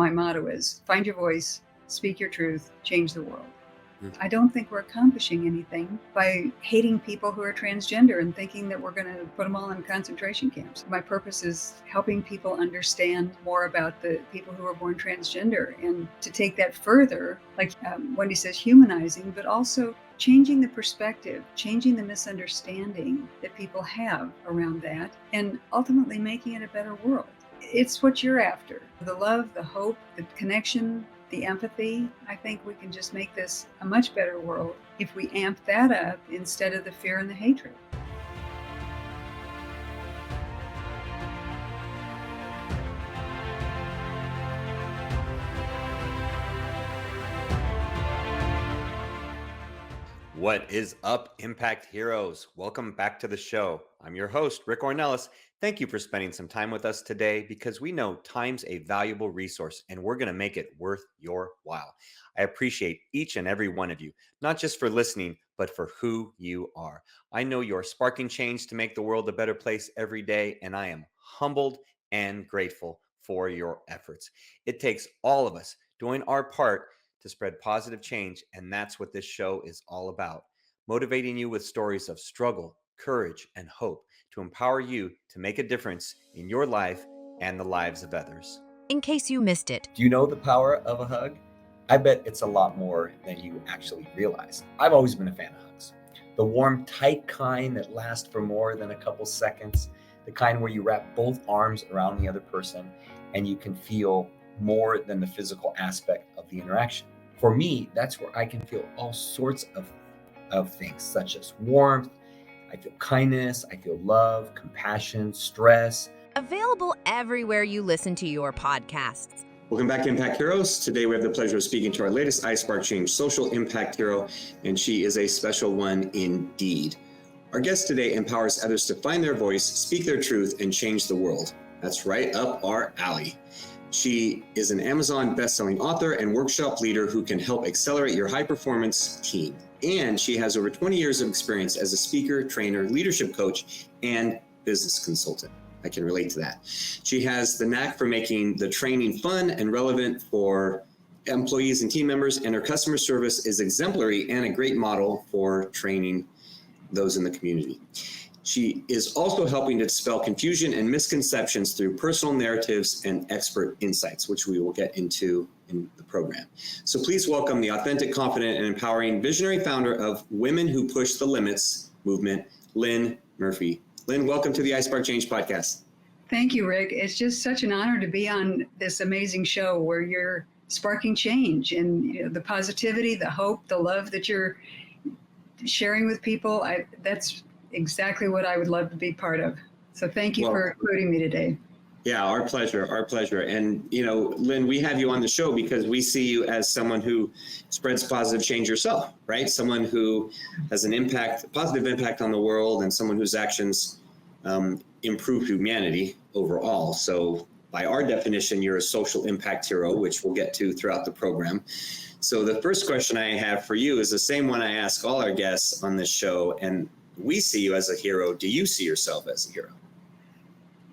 my motto is find your voice, speak your truth, change the world. I don't think we're accomplishing anything by hating people who are transgender and thinking that we're going to put them all in concentration camps. My purpose is helping people understand more about the people who are born transgender and to take that further, like Wendy says, humanizing, but also changing the perspective, changing the misunderstanding that people have around that, and ultimately making it a better world. It's what you're after. The love, the hope, the connection, the empathy. I think we can just make this a much better world if we amp that up instead of the fear and the hatred. What is up, Impact Heroes? Welcome back to the show. I'm your host, Rick Ornelas. Thank you for spending some time with us today because we know time's a valuable resource and we're going to make it worth your while. I appreciate each and every one of you, not just for listening, but for who you are. I know you're sparking change to make the world a better place every day, and I am humbled and grateful for your efforts. It takes all of us doing our part to spread positive change, and that's what this show is all about. Motivating you with stories of struggle, courage, and hope to empower you to make a difference in your life and the lives of others. In case you missed it. Do you know the power of a hug? I bet it's a lot more than you actually realize. I've always been a fan of hugs. The warm, tight kind that lasts for more than a couple seconds, the kind where you wrap both arms around the other person and you can feel more than the physical aspect of the interaction. For me, that's where I can feel all sorts of things, such as warmth, I feel kindness, I feel love, compassion, stress. Available everywhere you listen to your podcasts. Welcome back to Impact Heroes. Today we have the pleasure of speaking to our latest iSpark Change social impact hero, and she is a special one indeed. Our guest today empowers others to find their voice, speak their truth, and change the world. That's right up our alley. She is an Amazon best-selling author and workshop leader who can help accelerate your high-performance team. And she has over 20 years of experience as a speaker, trainer, leadership coach, and business consultant. I can relate to that. She has the knack for making the training fun and relevant for employees and team members, and her customer service is exemplary and a great model for training those in the community. She is also helping to dispel confusion and misconceptions through personal narratives and expert insights, which we will get into in the program. So please welcome the authentic, confident, and empowering visionary founder of Women Who Push the Limits movement, Lynn Murphy. Lynn, welcome to the iSpark Change podcast. Thank you, Rick. It's just such an honor to be on this amazing show where you're sparking change and the positivity, the hope, the love that you're sharing with people. That's exactly what I would love to be part of. So thank you for including me today. Yeah, our pleasure, our pleasure. And, Lynn, we have you on the show because we see you as someone who spreads positive change yourself, right? Someone who has an impact, positive impact on the world, and someone whose actions improve humanity overall. So by our definition, you're a social impact hero, which we'll get to throughout the program. So the first question I have for you is the same one I ask all our guests on this show, and we see you as a hero. Do you see yourself as a hero?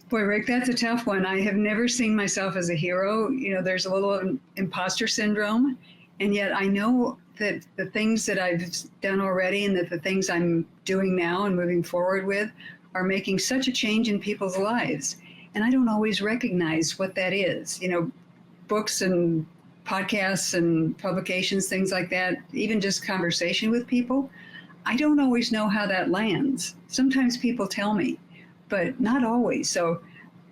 Boy, Rick, that's a tough one. I have never seen myself as a hero. There's a little imposter syndrome, and yet I know that the things that I've done already and that the things I'm doing now and moving forward with are making such a change in people's lives. And I don't always recognize what that is. Books and podcasts and publications, things like that, even just conversation with people, I don't always know how that lands. Sometimes people tell me, but not always. So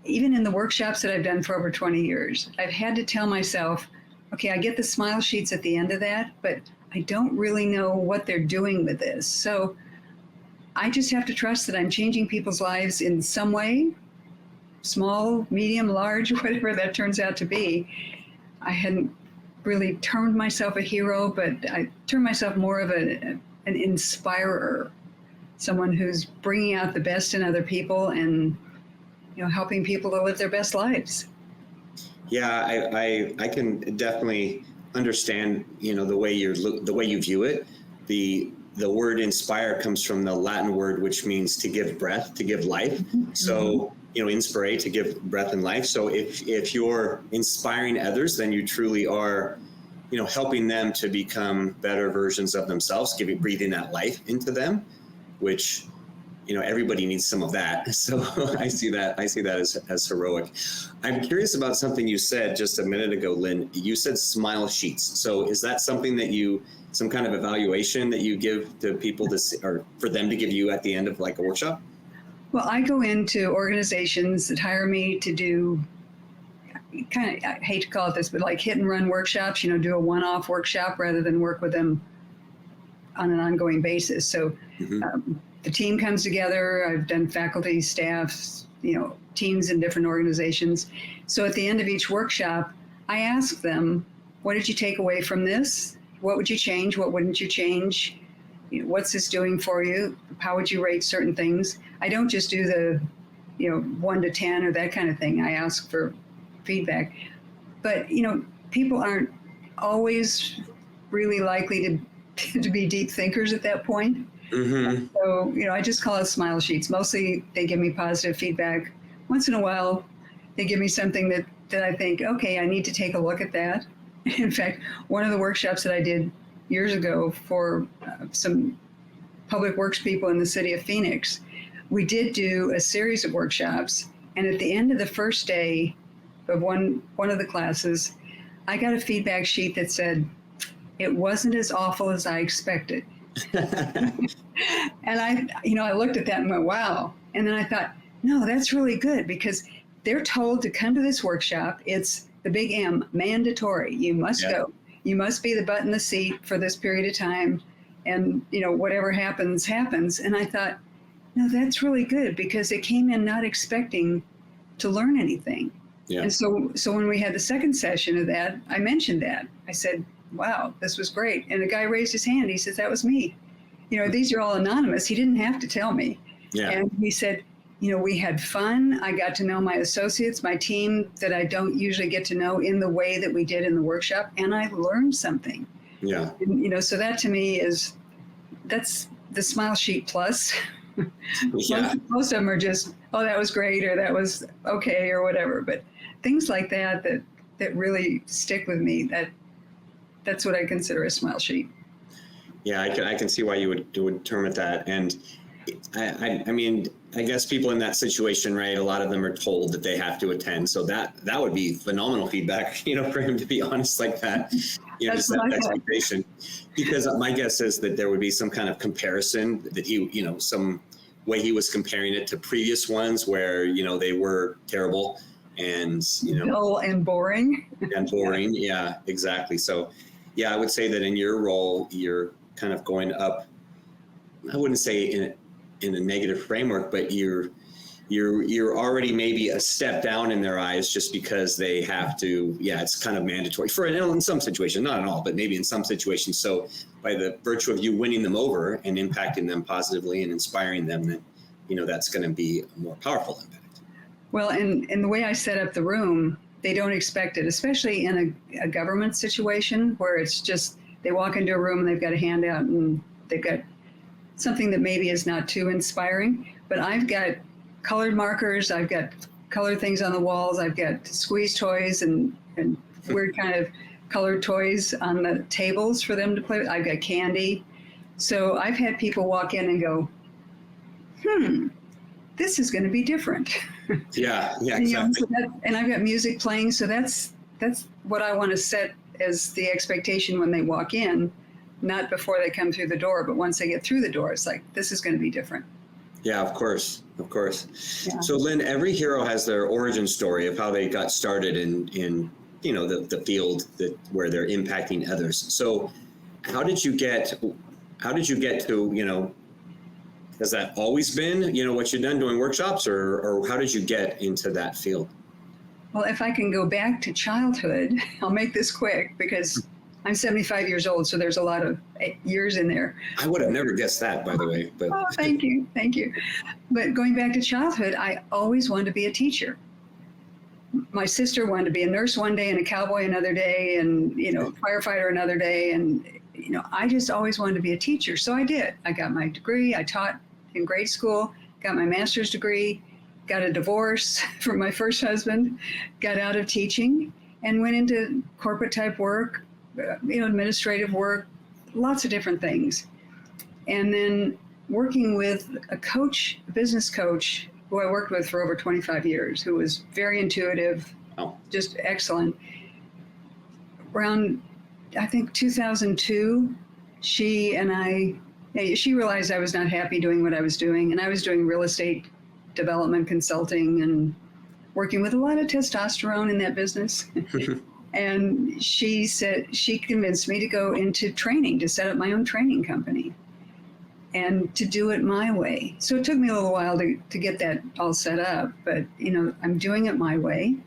even in the workshops that I've done for over 20 years, I've had to tell myself, okay, I get the smile sheets at the end of that, but I don't really know what they're doing with this. So I just have to trust that I'm changing people's lives in some way, small, medium, large, whatever that turns out to be. I hadn't really termed myself a hero, but I termed myself more of an inspirer, someone who's bringing out the best in other people and helping people to live their best lives. Yeah, I can definitely understand the way you view it. The word inspire comes from the Latin word which means to give breath, to give life. Mm-hmm. So inspire, to give breath and life. So if you're inspiring others, then you truly are, helping them to become better versions of themselves, breathing that life into them, which, everybody needs some of that. So I see that as heroic. I'm curious about something you said just a minute ago, Lynn. You said smile sheets. So is that something that some kind of evaluation that you give to people or for them to give you at the end of like a workshop? Well, I go into organizations that hire me to do I hate to call it this, but like hit and run workshops, do a one-off workshop rather than work with them on an ongoing basis. So the team comes together. I've done faculty, staff, teams in different organizations. So at the end of each workshop, I ask them, what did you take away from this? What would you change? What wouldn't you change? What's this doing for you? How would you rate certain things? I don't just do the, 1 to 10 or that kind of thing. I ask for feedback. But, people aren't always really likely to be deep thinkers at that point. Mm-hmm. So, I just call it smile sheets. Mostly they give me positive feedback. Once in a while, they give me something that I think, okay, I need to take a look at that. In fact, one of the workshops that I did years ago for some public works people in the city of Phoenix, we did do a series of workshops. And at the end of the first day of one of the classes, I got a feedback sheet that said, it wasn't as awful as I expected. And I looked at that and went, wow. And then I thought, no, that's really good, because they're told to come to this workshop. It's the big M, mandatory. You must go. You must be the butt in the seat for this period of time. And, whatever happens, happens. And I thought, no, that's really good, because they came in not expecting to learn anything. Yeah. And so when we had the second session of that, I mentioned that. I said, wow, this was great. And a guy raised his hand. He says, that was me. These are all anonymous. He didn't have to tell me. Yeah. And he said, we had fun. I got to know my associates, my team that I don't usually get to know in the way that we did in the workshop. And I learned something. Yeah. And, so that to me that's the smile sheet plus. Yeah. Most of them are just, oh, that was great, or that was okay, or whatever. But things like that really stick with me. That's what I consider a smile sheet. Yeah, I can see why you would term it that. And I mean, I guess people in that situation, right? A lot of them are told that they have to attend. So that would be phenomenal feedback, for him to be honest like that, just that expectation. Because my guess is that there would be some kind of comparison that he, some way he was comparing it to previous ones where, they were terrible and, dull and boring. And boring. Yeah, exactly. So, yeah, I would say that in your role, you're kind of going up, I wouldn't say in a negative framework, but you're already maybe a step down in their eyes just because they have to. Yeah, it's kind of mandatory in some situations, not in all, but maybe in some situations. So by the virtue of you winning them over and impacting them positively and inspiring them, then that's going to be a more powerful impact. Well, and the way I set up the room, they don't expect it, especially in a government situation where it's just they walk into a room and they've got a handout and they've got something that maybe is not too inspiring. But I've got colored markers, I've got colored things on the walls, I've got squeeze toys and weird kind of colored toys on the tables for them to play with. I've got candy. So I've had people walk in and go, this is going to be different. Yeah, exactly. And I've got music playing. So that's what I want to set as the expectation when they walk in, not before they come through the door, but once they get through the door, it's like, this is going to be different. Yeah, of course. Yeah. So Lynn, every hero has their origin story of how they got started in the field where they're impacting others. So how did you get to, has that always been, what you've done doing workshops, or how did you get into that field? Well, if I can go back to childhood, I'll make this quick because I'm 75 years old, so there's a lot of years in there. I would have never guessed that, by the way. But. Oh, thank you. But going back to childhood, I always wanted to be a teacher. My sister wanted to be a nurse one day and a cowboy another day and, firefighter another day. And, I just always wanted to be a teacher. So I did. I got my degree. I taught in grade school, got my master's degree, got a divorce from my first husband, got out of teaching, and went into corporate type work, administrative work, lots of different things. And then working with a coach, a business coach, who I worked with for over 25 years, who was very intuitive, just excellent. Around, I think, 2002, she realized I was not happy doing what I was doing, and I was doing real estate development consulting and working with a lot of testosterone in that business. And she said, she convinced me to go into training, to set up my own training company and to do it my way. So it took me a little while to get that all set up, but I'm doing it my way.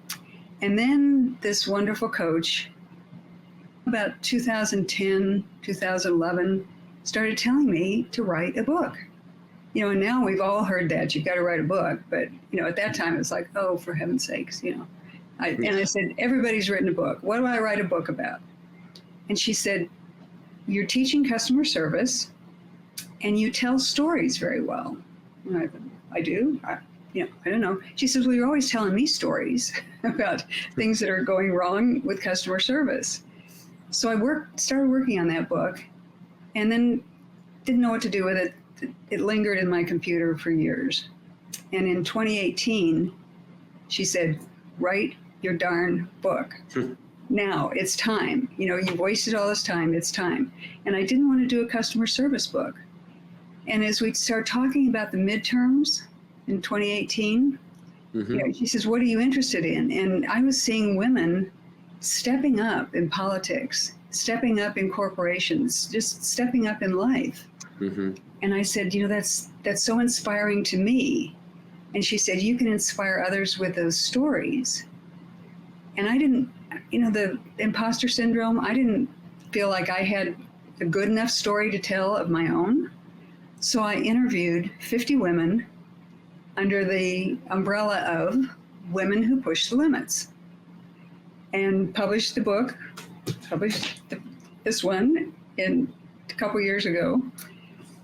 And then this wonderful coach, about 2010, 2011, started telling me to write a book. And now we've all heard that you've got to write a book, but at that time it was like, oh, for heaven's sakes, and I said, everybody's written a book. What do I write a book about? And she said, you're teaching customer service and you tell stories very well. And I do. I don't know. She says, well, you're always telling me stories about things that are going wrong with customer service. So I started working on that book, and then didn't know what to do with it. It lingered in my computer for years. And in 2018, she said, write your darn book. Now it's time. You've wasted all this time. It's time. And I didn't want to do a customer service book. And as we start talking about the midterms in 2018, she says, what are you interested in? And I was seeing women stepping up in politics, stepping up in corporations, just stepping up in life. And I said, that's so inspiring to me. And she said, you can inspire others with those stories. And I didn't, the imposter syndrome, I didn't feel like I had a good enough story to tell of my own. So I interviewed 50 women under the umbrella of Women Who Push the Limits, and published the book, this one a couple years ago.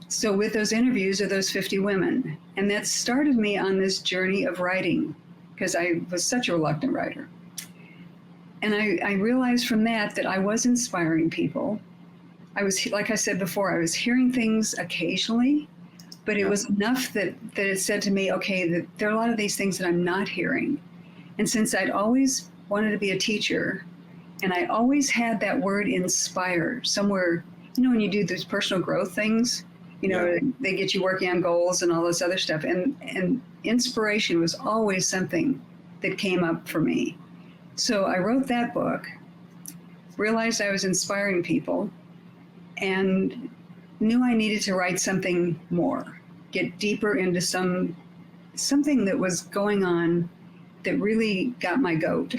So with those interviews of those 50 women, and that started me on this journey of writing, because I was such a reluctant writer. And I realized from that I was inspiring people. I was, like I said before, I was hearing things occasionally, but it was enough that it said to me, okay, that there are a lot of these things that I'm not hearing. And since I'd always wanted to be a teacher, and I always had that word inspire somewhere, when you do those personal growth things, they get you working on goals and all this other stuff. And inspiration was always something that came up for me. So I wrote that book, realized I was inspiring people, and knew I needed to write something more, get deeper into something that was going on that really got my goat.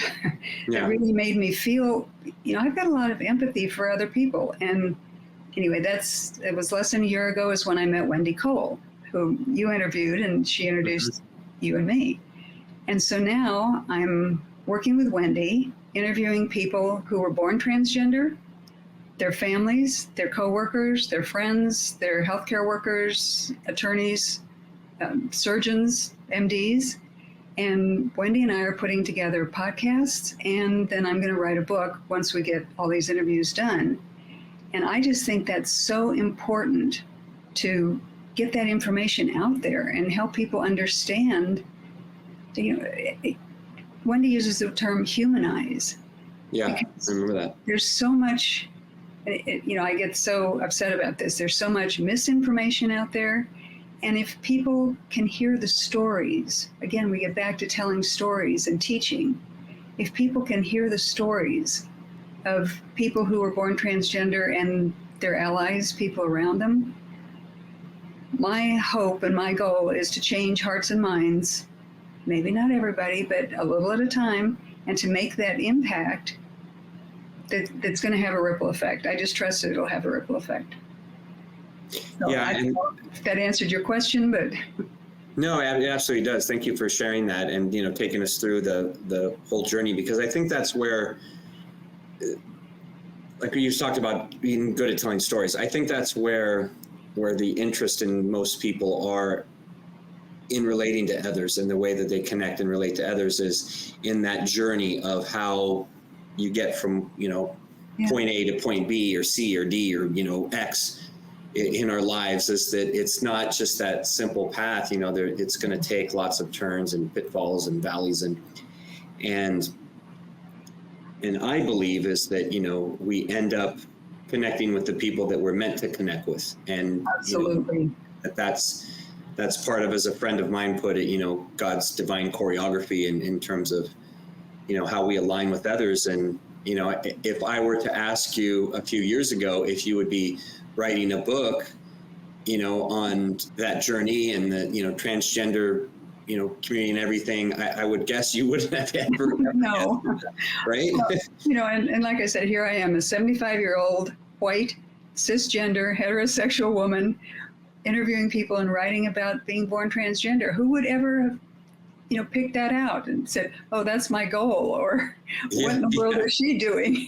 That really made me feel, I've got a lot of empathy for other people. And anyway, it was less than a year ago is when I met Wendy Cole, who you interviewed, and she introduced you and me. And so now I'm working with Wendy, interviewing people who were born transgender, their families, their coworkers, their friends, their healthcare workers, attorneys, surgeons, MDs. And Wendy and I are putting together podcasts, and then I'm going to write a book once we get all these interviews done. And I just think that's so important to get that information out there and help people understand. Wendy uses the term humanize. Yeah, I remember that. There's so much, I get so upset about this. There's so much misinformation out there. And if people can hear the stories, again, we get back to telling stories and teaching. If people can hear the stories of people who were born transgender and their allies, people around them, my hope and my goal is to change hearts and minds, maybe not everybody, but a little at a time, and to make that impact that's going to have a ripple effect. I just trust that it'll have a ripple effect. So I don't know if that answered your question, but no, it absolutely does. Thank you for sharing that and taking us through the whole journey, because I think that's where, like you talked about being good at telling stories. I think that's where the interest in most people are in relating to others, and the way that they connect and relate to others is in that journey of how you get from, point A to point B or C or D or, X in our lives, is that it's not just that simple path. It's going to take lots of turns and pitfalls and valleys, and I believe is that, we end up connecting with the people that we're meant to connect with. And Absolutely. That's part of, as a friend of mine put it, God's divine choreography in terms of, how we align with others. And, if I were to ask you a few years ago if you would be writing a book, on that journey and the, transgender, community and everything, I would guess you wouldn't have ever. No. Right? Well, and like I said, here I am, a 75-year-old white cisgender heterosexual woman interviewing people and writing about being born transgender. Who would ever have, picked that out and said, "Oh, that's my goal," or "What in the world is she doing?"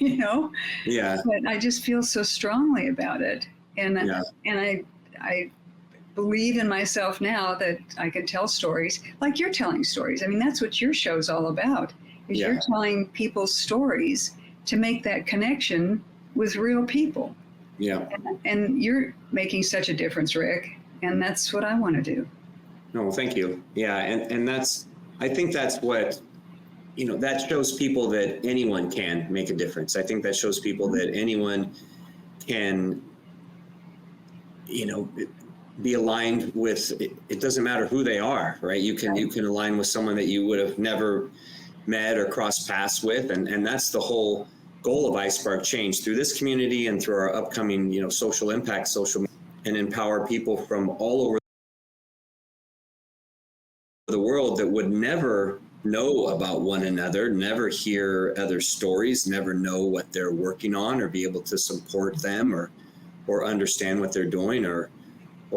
Yeah. But I just feel so strongly about it, and I believe in myself now that I can tell stories like you're telling stories. I mean, that's what your show's all about. Is you're telling people's stories to make that connection with real people. Yeah. And you're making such a difference, Rick. And that's what I want to do. No, thank you. Yeah. And I think that's what, that shows people that anyone can make a difference. I think that shows people that anyone can, be aligned with, it doesn't matter who they are, right? You can align with someone that you would have never met or crossed paths with. And that's the whole goal of iSpark Change, through this community and through our upcoming, social impact, and empower people from all over the world that would never know about one another, never hear other stories, never know what they're working on, or be able to support them or understand what they're doing, or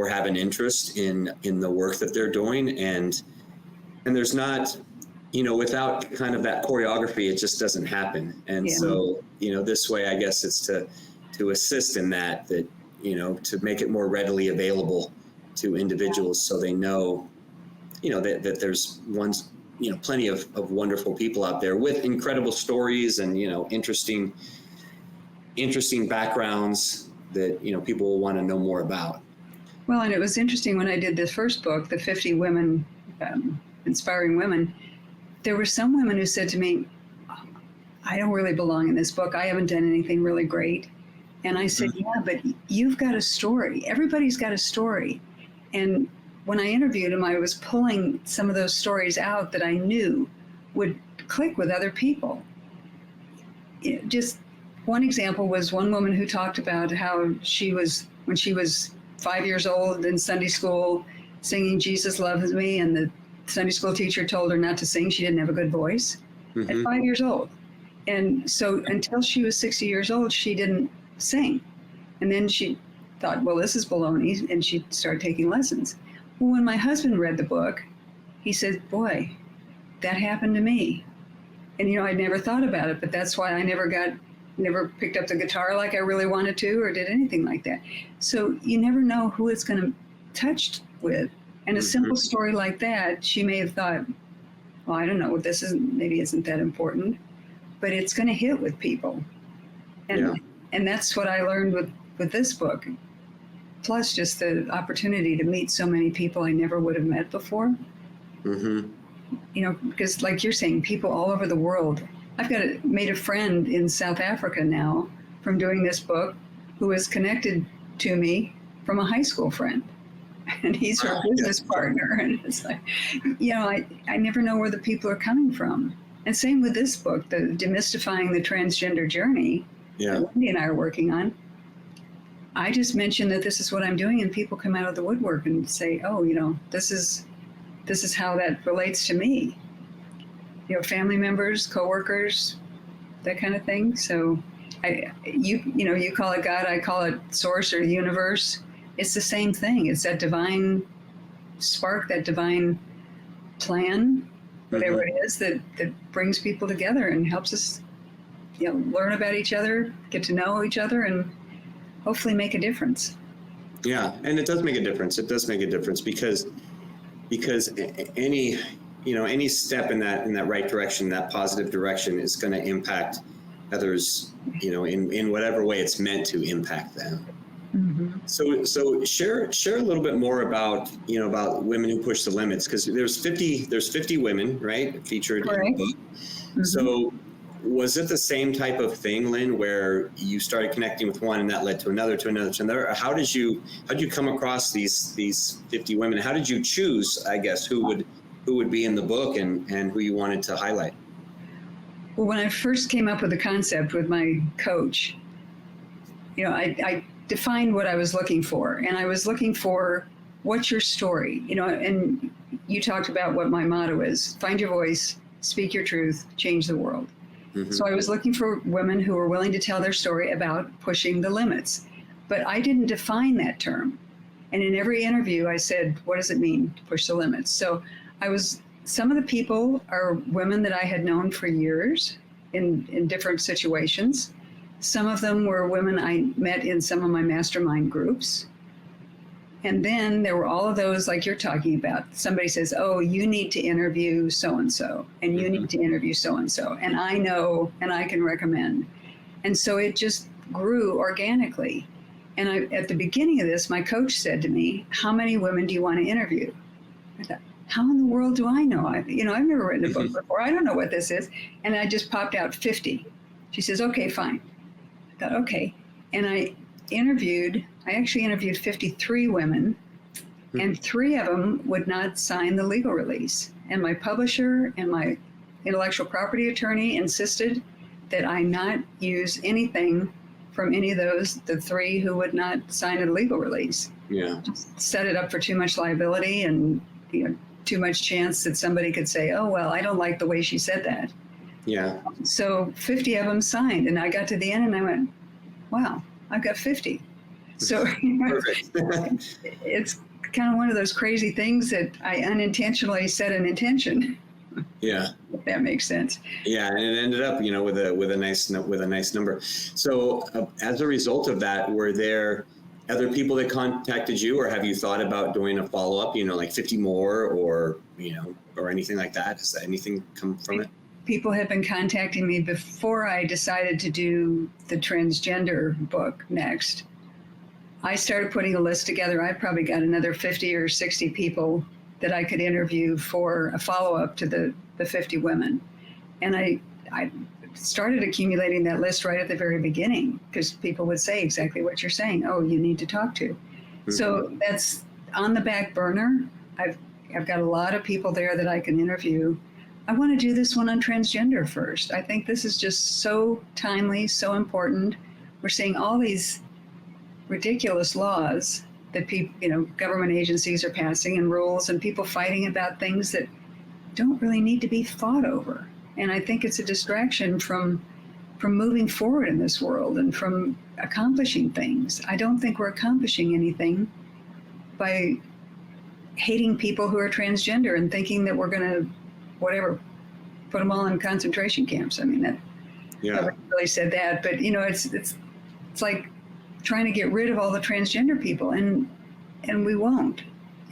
have an interest in the work that they're doing. And there's not, without kind of that choreography, it just doesn't happen. And so, this way, I guess it's to assist in that, to make it more readily available to individuals, so they know, that there's plenty of wonderful people out there with incredible stories and, interesting backgrounds that, people will want to know more about. Well, and it was interesting when I did the first book, the 50 women, inspiring women, there were some women who said to me, "I don't really belong in this book. I haven't done anything really great." And I said, "Yeah, but you've got a story. Everybody's got a story." And when I interviewed them, I was pulling some of those stories out that I knew would click with other people. Just one example was one woman who talked about how she was, when she was 5 years old in Sunday school, singing "Jesus Loves Me," and the Sunday school teacher told her not to sing. She didn't have a good voice at 5 years old. And so until she was 60 years old, she didn't sing. And then she thought, well, this is baloney, and she started taking lessons. Well, when my husband read the book, he said, "Boy, that happened to me." And, I'd never thought about it, but that's why I never picked up the guitar like I really wanted to, or did anything like that. So you never know who it's going to touch with. And a simple story like that, she may have thought, well, I don't know, maybe isn't that important, but it's going to hit with people. And that's what I learned with this book. Plus just the opportunity to meet so many people I never would have met before. Because like you're saying, people all over the world. I've made a friend in South Africa now from doing this book, who is connected to me from a high school friend. And he's her business partner. And it's like, I never know where the people are coming from. And same with this book, the Demystifying the Transgender Journey, that Wendy and I are working on. I just mentioned that this is what I'm doing, and people come out of the woodwork and say, "Oh, this is how that relates to me." Family members, coworkers, that kind of thing. So, you call it God, I call it source or the universe. It's the same thing. It's that divine spark, that divine plan, whatever it is that brings people together and helps us, learn about each other, get to know each other, and hopefully make a difference. Yeah, and it does make a difference. It does make a difference because, because any, any step in that right direction, that positive direction, is going to impact others, in whatever way it's meant to impact them. Mm-hmm. So share a little bit more about, about women who push the limits, because there's 50 women, right, featured Correct. in the book. Mm-hmm. So was it the same type of thing, Lynn, where you started connecting with one and that led to another, to another, to another? Or how did you come across these 50 women? How did you choose, I guess, who would be in the book and who you wanted to highlight? Well, when I first came up with the concept with my coach, I defined what I was looking for, and I was looking for, what's your story? And you talked about what my motto is: find your voice, speak your truth, change the world. Mm-hmm. So I was looking for women who were willing to tell their story about pushing the limits, but I didn't define that term. And in every interview I said, what does it mean to push the limits? So some of the people are women that I had known for years in different situations. Some of them were women I met in some of my mastermind groups. And then there were all of those like you're talking about. Somebody says, oh, you need to interview so-and-so, and you need to interview so-and-so. And I know, and I can recommend. And so it just grew organically. And at the beginning of this, my coach said to me, how many women do you want to interview? I thought, how in the world do I know? I've never written a book before. I don't know what this is. And I just popped out 50. She says, okay, fine. I thought, okay. And I actually interviewed 53 women, and 3 of them would not sign the legal release. And my publisher and my intellectual property attorney insisted that I not use anything from any of those, the 3 who would not sign a legal release. Yeah. Just set it up for too much liability and too much chance that somebody could say, oh, well, I don't like the way she said that. Yeah. So 50 of them signed, and I got to the end and I went, wow, I've got 50. So it's kind of one of those crazy things that I unintentionally set an intention. Yeah. If that makes sense. Yeah, and it ended up, with a nice number. So as a result of that, were there other people that contacted you, or have you thought about doing a follow-up, like 50 more or anything like that? Has anything come from it? People have been contacting me before I decided to do the transgender book next. I started putting a list together. I probably got another 50 or 60 people that I could interview for a follow-up to the 50 women. And I started accumulating that list right at the very beginning, because people would say exactly what you're saying. Oh, you need to talk to. Mm-hmm. So that's on the back burner. I've got a lot of people there that I can interview. I want to do this one on transgender first. I think this is just so timely, so important. We're seeing all these ridiculous laws that people, government agencies are passing, and rules, and people fighting about things that don't really need to be fought over. And I think it's a distraction from moving forward in this world and from accomplishing things. I don't think we're accomplishing anything by hating people who are transgender and thinking that we're going to, put them all in concentration camps. I mean, nobody really said that, but it's like trying to get rid of all the transgender people, and we won't,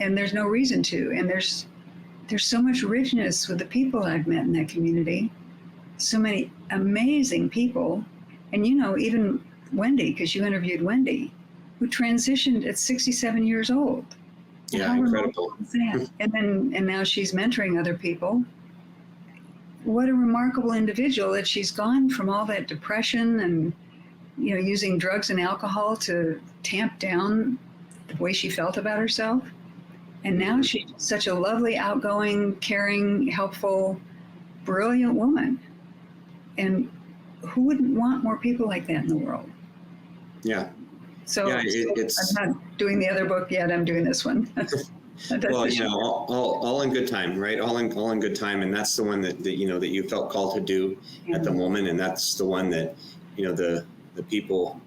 and there's no reason to. And there's so much richness with the people I've met in that community, so many amazing people. And even Wendy, because you interviewed Wendy, who transitioned at 67 years old. Yeah, incredible. And now she's mentoring other people. What a remarkable individual, that she's gone from all that depression and using drugs and alcohol to tamp down the way she felt about herself. And now she's such a lovely, outgoing, caring, helpful, brilliant woman. And who wouldn't want more people like that in the world? Yeah. So yeah, I'm not doing the other book yet. I'm doing this one. Well, all in good time, right? All in good time. And that's the one that you felt called to do at the moment. And that's the one that, the people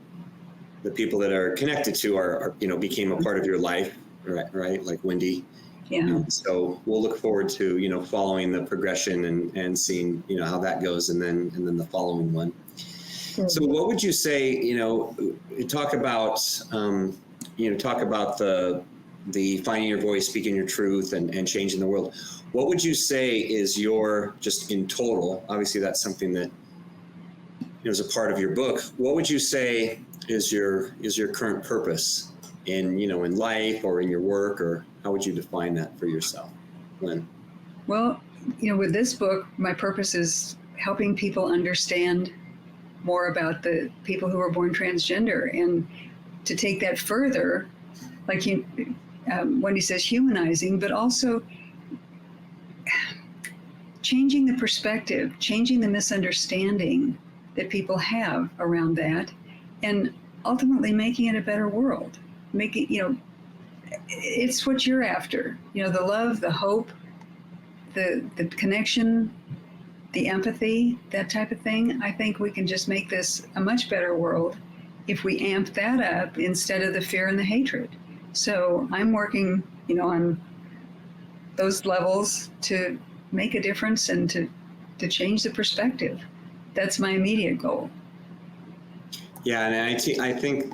that are connected to are became a part of your life, right? Like Wendy. Yeah. So we'll look forward to, following the progression and seeing, how that goes, and then the following one. Mm-hmm. So what would you say, talk about the the finding your voice, speaking your truth, and changing the world. What would you say is your, just in total, obviously that's something that is a part of your book. What would you say is your current purpose in life or in your work, or how would you define that for yourself, Lynn? Well, with this book, my purpose is helping people understand more about the people who are born transgender, and to take that further, like Wendy says, humanizing, but also changing the perspective, changing the misunderstanding that people have around that, and ultimately making it a better world. It's what you're after, the love, the hope, the connection, the empathy, that type of thing. I think we can just make this a much better world if we amp that up instead of the fear and the hatred. So I'm working, on those levels to make a difference and to change the perspective. That's my immediate goal. Yeah, and I think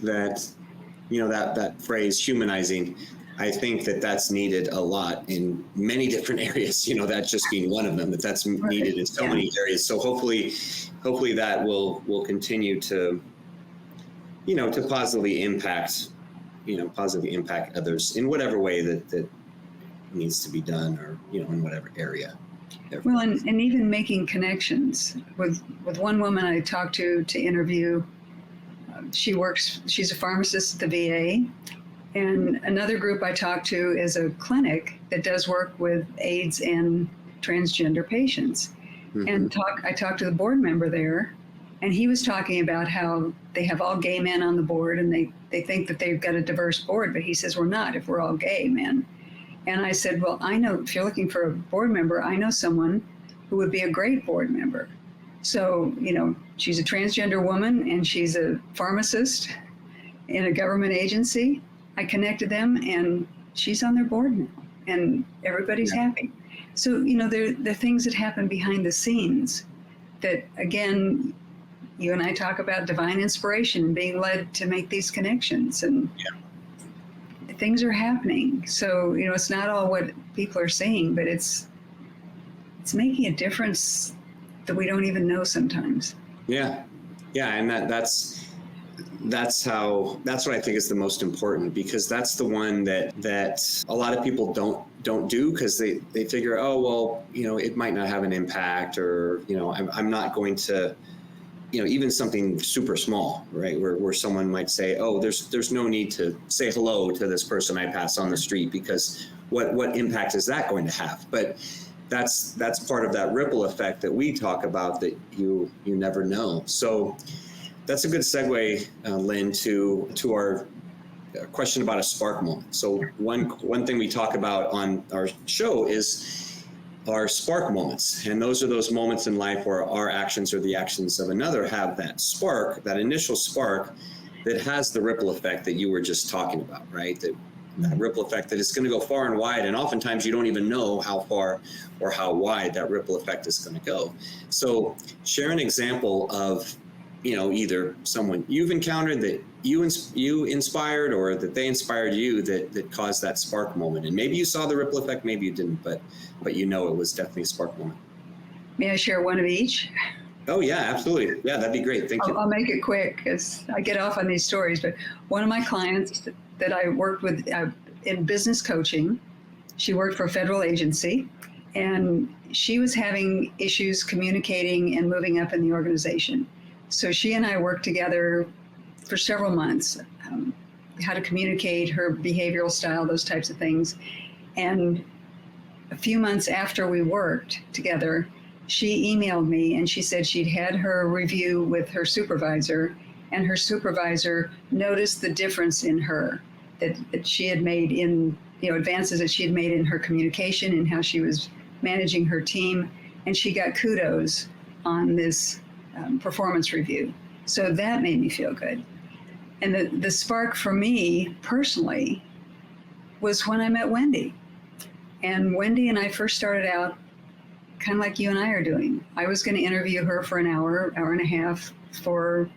that that phrase humanizing, I think that's needed a lot in many different areas. That just being one of them. That's needed in so many areas. So hopefully that will continue to to positively impact others in whatever way that needs to be done, or in whatever area. Well, and even making connections with one woman I talked to interview. She's a pharmacist at the VA, and another group I talked to is a clinic that does work with AIDS and transgender patients. Mm-hmm. And I talked to the board member there, and he was talking about how they have all gay men on the board, and they think that they've got a diverse board, but he says, we're not if we're all gay men. And I said, well, I know if you're looking for a board member, I know someone who would be a great board member. So, she's a transgender woman and she's a pharmacist in a government agency. I connected them and she's on their board now and everybody's happy. So, there are things that happen behind the scenes that, again, you and I talk about divine inspiration and being led to make these connections, and things are happening. So, it's not all what people are saying, but it's making a difference that we don't even know sometimes. Yeah. And that's what I think is the most important, because that's the one that a lot of people don't do, because they figure, oh, well, it might not have an impact, or, I'm not going to, even something super small, right? Where someone might say, oh, there's no need to say hello to this person I pass on the street, because what impact is that going to have? But that's part of that ripple effect that we talk about, that you never know. So that's a good segue, Lynn, to our question about a spark moment. So one thing we talk about on our show is our spark moments. And those are those moments in life where our actions or the actions of another have that spark, that initial spark that has the ripple effect that you were just talking about, right? That ripple effect that is going to go far and wide. And oftentimes you don't even know how far or how wide that ripple effect is going to go. So share an example of, either someone you've encountered that you inspired, or that they inspired you, that caused that spark moment. And maybe you saw the ripple effect, maybe you didn't, but it was definitely a spark moment. May I share one of each? Oh yeah, absolutely. Yeah, that'd be great. Thank you. I'll make it quick because I get off on these stories, but one of my clients that I worked with in business coaching, she worked for a federal agency, and she was having issues communicating and moving up in the organization. So she and I worked together for several months, how to communicate, her behavioral style, those types of things. And a few months after we worked together, she emailed me and she said she'd had her review with her supervisor, and her supervisor noticed the difference in her that she had made in, advances that she had made in her communication and how she was managing her team. And she got kudos on this performance review. So that made me feel good. And the spark for me personally was when I met Wendy. And Wendy and I first started out kind of like you and I are doing. I was going to interview her for an hour and a half for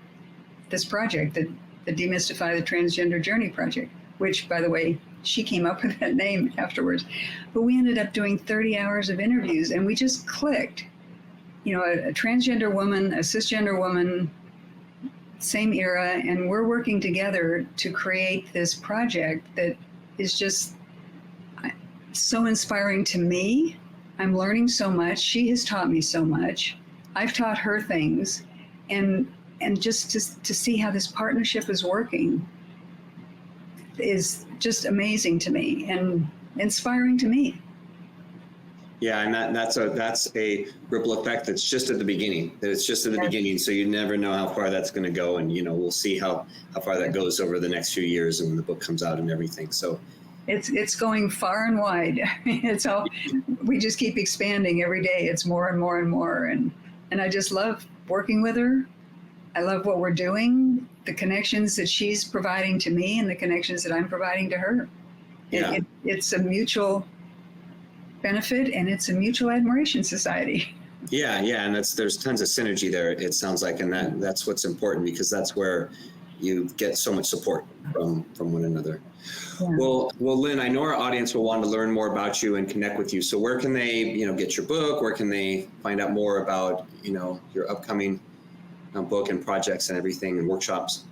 this project, the Demystify the Transgender Journey project. which, by the way, she came up with that name afterwards. But we ended up doing 30 hours of interviews, and we just clicked. You know, a transgender woman, a cisgender woman, same era, and we're working together to create this project that is just so inspiring to me. I'm learning so much. She has taught me so much. I've taught her things, and just to see how this partnership is working is just amazing to me and inspiring to me. Yeah, and that's a ripple effect that's just at the beginning. That it's just at the beginning, so you never know how far that's going to go, and we'll see how far that goes over the next few years, and when the book comes out and everything. So it's going far and wide. It's all, we just keep expanding every day. It's more and more and more, and I just love working with her. I love what we're doing, the connections that she's providing to me, and the connections that I'm providing to her. Yeah. It's a mutual benefit, and it's a mutual admiration society. Yeah, and there's tons of synergy there, it sounds like, and that's what's important, because that's where you get so much support from one another. Yeah. Well, Lynn, I know our audience will want to learn more about you and connect with you. So where can they, get your book? Where can they find out more about, your upcoming book and projects and everything and workshops?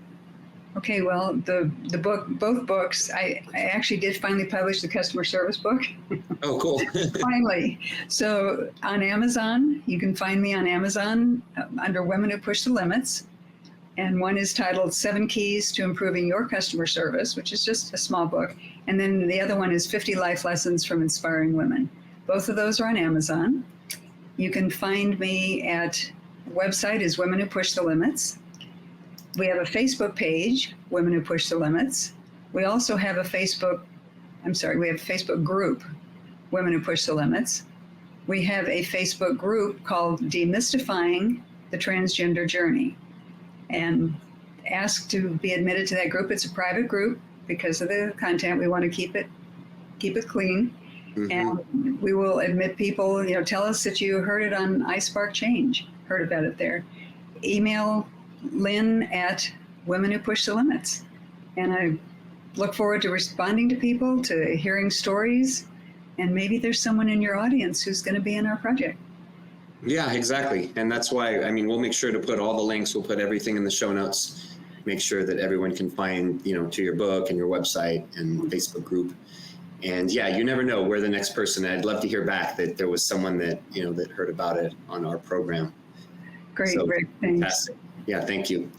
Okay, well, the book, both books, I actually did finally publish the customer service book. Oh, cool. Finally. So on Amazon, you can find me on Amazon under Women Who Push the Limits. And one is titled 7 Keys to Improving Your Customer Service, which is just a small book. And then the other one is 50 Life Lessons from Inspiring Women. Both of those are on Amazon. You can find me at, the website is Women Who Push the Limits. We have a Facebook page, Women Who Push the Limits. We also have a Facebook group, Women Who Push the Limits. We have a Facebook group called Demystifying the Transgender Journey. And ask to be admitted to that group. It's a private group because of the content. We want to keep it clean. Mm-hmm. And we will admit people, tell us that you heard it on iSpark Change, heard about it there. Email Lynn at Women Who Push the Limits. And I look forward to responding to people, to hearing stories, and maybe there's someone in your audience who's going to be in our project. Yeah, exactly. And that's why, we'll make sure to put all the links, we'll put everything in the show notes, make sure that everyone can find, to your book and your website and Facebook group. And yeah, you never know where the next person, I'd love to hear back that there was someone that, that heard about it on our program. Great, thanks. Fantastic. Yeah, thank you.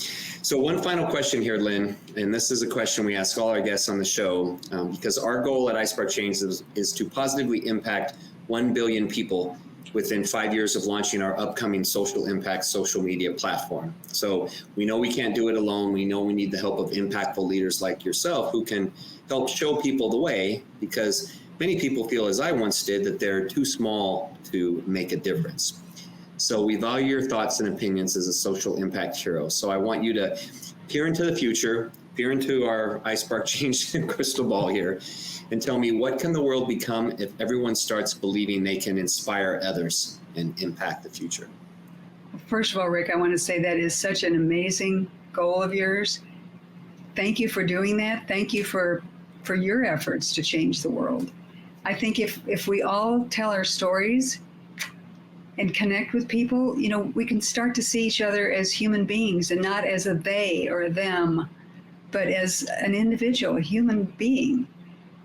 So one final question here, Lynn, and this is a question we ask all our guests on the show, because our goal at iSpark Change is to positively impact 1 billion people within 5 years of launching our upcoming social impact social media platform. So we know we can't do it alone. We know we need the help of impactful leaders like yourself who can help show people the way, because many people feel, as I once did, that they're too small to make a difference. So we value your thoughts and opinions as a social impact hero. So I want you to peer into the future, peer into our iSpark Change crystal ball here, and tell me, what can the world become if everyone starts believing they can inspire others and impact the future? First of all, Rick, I want to say that is such an amazing goal of yours. Thank you for doing that. Thank you for your efforts to change the world. I think if we all tell our stories and connect with people, we can start to see each other as human beings and not as a they or a them, but as an individual, a human being.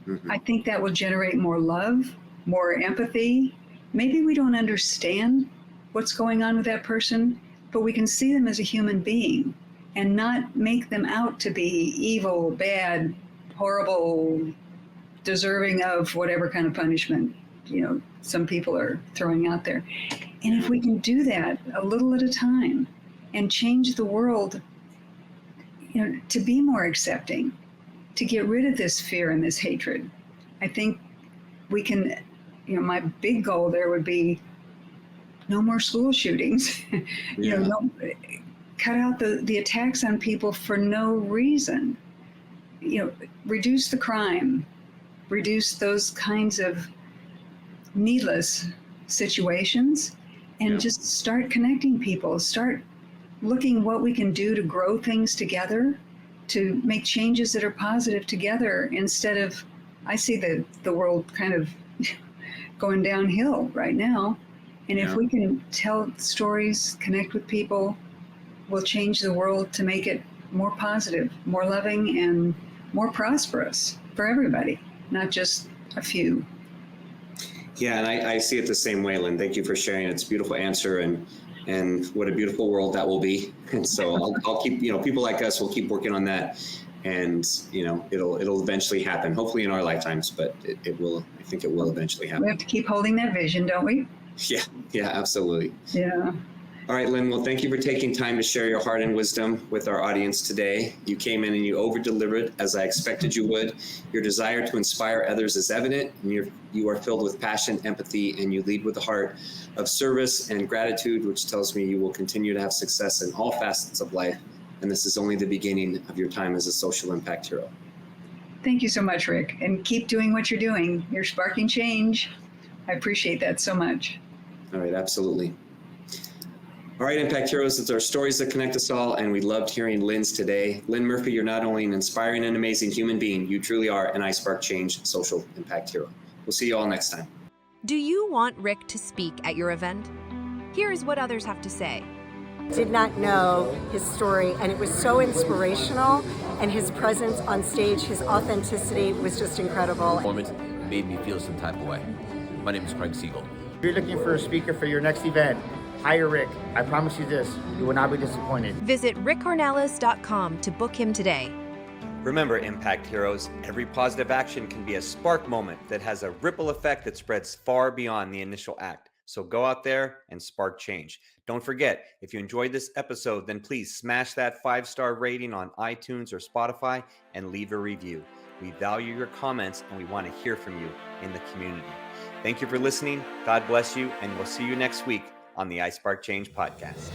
Mm-hmm. I think that will generate more love, more empathy. Maybe we don't understand what's going on with that person, but we can see them as a human being and not make them out to be evil, bad, horrible, deserving of whatever kind of punishment, some people are throwing out there. And if we can do that a little at a time and change the world, to be more accepting, to get rid of this fear and this hatred, I think we can, my big goal there would be no more school shootings, cut out the attacks on people for no reason, reduce the crime, reduce those kinds of needless situations, and just start connecting people, start looking what we can do to grow things together to make changes that are positive together instead of, I see the world kind of going downhill right now. And if we can tell stories, connect with people, we'll change the world to make it more positive, more loving, and more prosperous for everybody, not just a few. Yeah, and I see it the same way, Lynn. Thank you for sharing. It's a beautiful answer, and what a beautiful world that will be. And so I'll keep, people like us will keep working on that, and it'll eventually happen. Hopefully in our lifetimes, but it will. I think it will eventually happen. We have to keep holding that vision, don't we? Yeah, absolutely. Yeah. All right, Lynn, well, thank you for taking time to share your heart and wisdom with our audience today. You came in and you over-delivered, as I expected you would. Your desire to inspire others is evident, and you are filled with passion, empathy, and you lead with a heart of service and gratitude, which tells me you will continue to have success in all facets of life, and this is only the beginning of your time as a social impact hero. Thank you so much, Rick, and keep doing what you're doing. You're sparking change. I appreciate that so much. All right, absolutely. All right, Impact Heroes, it's our stories that connect us all, and we loved hearing Lynn's today. Lynn Murphy, you're not only an inspiring and amazing human being, you truly are an iSpark Change social impact hero. We'll see you all next time. Do you want Rick to speak at your event? Here's what others have to say. Did not know his story, and it was so inspirational, and his presence on stage, his authenticity was just incredible. Performance made me feel some type of way. My name is Craig Siegel. If you're looking for a speaker for your next event, hire Rick. I promise you this, you will not be disappointed. Visit rickcornelis.com to book him today. Remember, Impact Heroes, every positive action can be a spark moment that has a ripple effect that spreads far beyond the initial act. So go out there and spark change. Don't forget, if you enjoyed this episode, then please smash that 5-star rating on iTunes or Spotify and leave a review. We value your comments and we want to hear from you in the community. Thank you for listening. God bless you, and we'll see you next week on the iSpark Change podcast.